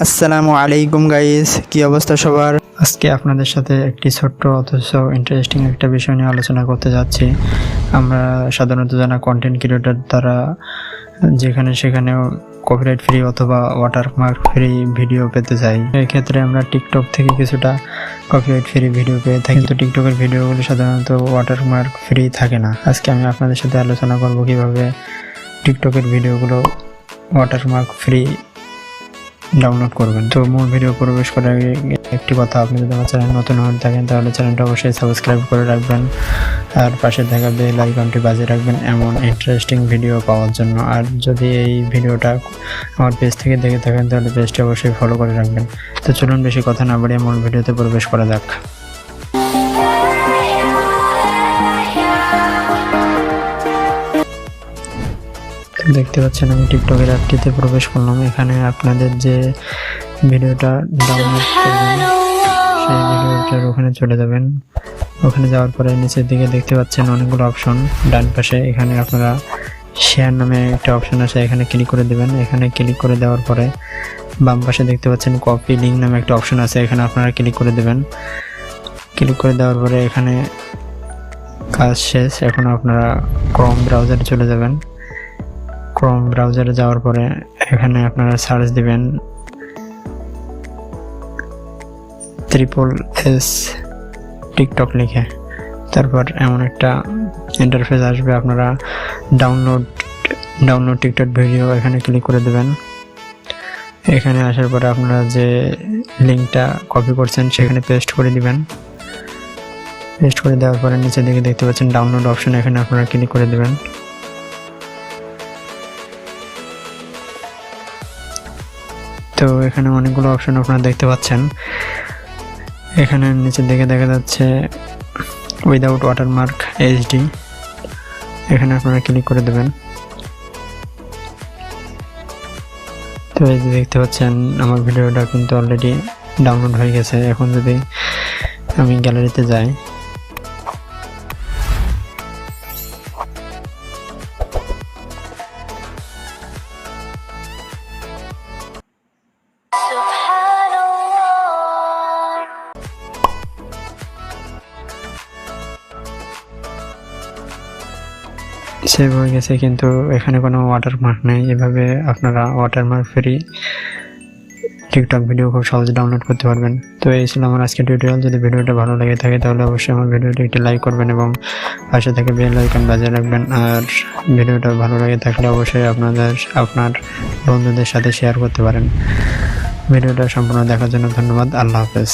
আসসালামু আলাইকুম গাইস, কি অবস্থা সবার? আজকে আপনাদের সাথে একটি ছোট্ট অথচ ইন্টারেস্টিং একটা বিষয় নিয়ে আলোচনা করতে যাচ্ছি। আমরা সাধারণত যারা কন্টেন্ট ক্রিয়েটর তারা যেখানে সেখানেও কপিরাইট ফ্রি অথবা ওয়াটারমার্ক ফ্রি ভিডিও পেতে চাই। এক্ষেত্রে আমরা টিকটক থেকে কিছুটা কপিরাইট ফ্রি ভিডিও পেয়ে থাকি, কিন্তু টিকটকের ভিডিওগুলো সাধারণত ওয়াটারমার্ক ফ্রি থাকে না। আজকে আমি আপনাদের সাথে আলোচনা করব কিভাবে টিকটকের ভিডিওগুলো ওয়াটারমার্ক ফ্রি ডাউনলোড করবেন। তো মূল ভিডিও প্রবেশ করার আগে একটি কথা, আপনি যদি আমার চ্যানেল নতুন হয়ে থাকেন তাহলে চ্যানেলটা অবশ্যই সাবস্ক্রাইব করে রাখবেন আর পাশে থাকা বেল আইকনটি বাজিয়ে রাখবেন এমন ইন্টারেস্টিং ভিডিও পাওয়ার জন্য। আর যদি এই ভিডিওটা আমার পেজ থেকে দেখে থাকেন তাহলে পেজটি অবশ্যই ফলো করে রাখবেন। তো চলুন বেশি কথা না বাড়িয়ে মূল ভিডিওতে প্রবেশ করা যাক। দেখতে পাচ্ছেন আমি টিকটকের অ্যাপটিতে প্রবেশ করলাম। এখানে আপনাদের যে ভিডিওটা ডাউনলোড করবেন সেই ভিডিওটার ওখানে চলে যাবেন। ওখানে যাওয়ার পরে নিচের দিকে দেখতে পাচ্ছেন অনেকগুলো অপশন। ডান পাশে এখানে আপনারা শেয়ার নামে একটা অপশন আছে, এখানে ক্লিক করে দেবেন। এখানে ক্লিক করে দেওয়ার পরে বাম পাশে দেখতে পাচ্ছেন কপি লিঙ্ক নামে একটা অপশন আছে, এখানে আপনারা ক্লিক করে দেবেন। ক্লিক করে দেওয়ার পরে এখানে কাজ শেষ। এখন আপনারা ক্রোম ব্রাউজারে চলে যাবেন। ক্রোম ব্রাউজারে যাওয়ার পরে এখানে আপনারা সার্চ দিবেন SSS টিকটক লিখে। তারপর এমন একটা ইন্টারফেস আসবে, আপনারা ডাউনলোড টিকটক ভিডিও এখানে ক্লিক করে দেবেন। এখানে আসার পরে আপনারা যে লিঙ্কটা কপি করছেন সেখানে পেস্ট করে দিবেন। পেস্ট করে দেওয়ার পরে নিচের দিকে দেখতে পাচ্ছেন ডাউনলোড অপশন, এখানে আপনারা ক্লিক করে দেবেন। তো এখানে অনেকগুলো অপশন আপনারা দেখতে পাচ্ছেন। এখানে নিচের দিকে দেখা যাচ্ছে উইদাউট ওয়াটারমার্ক HD, এখানে আপনারা ক্লিক করে দেবেন। তো এই যে দেখতে পাচ্ছেন আমার ভিডিওটা কিন্তু অলরেডি ডাউনলোড হয়ে গেছে। এখন যদি আমি গ্যালারিতে যাই, সেভ হয়ে গেছে, কিন্তু এখানে কোনো ওয়াটারমার্ক নেই। এভাবে আপনারা ওয়াটারমার্ক ফ্রি টিকটক ভিডিও খুব সহজে ডাউনলোড করতে পারবেন। তো এই ছিল আমার আজকের টিউটোরিয়াল। যদি ভিডিওটা ভালো লেগে থাকে তাহলে অবশ্যই আমার ভিডিওটি একটি লাইক করবেন এবং পাশে থেকে বেল আইকন বাজিয়ে রাখবেন। আর ভিডিওটা ভালো লেগে থাকলে অবশ্যই আপনার বন্ধুদের সাথে শেয়ার করতে পারেন। ভিডিওটা সম্পূর্ণ দেখার জন্য ধন্যবাদ। আল্লাহ হাফেজ।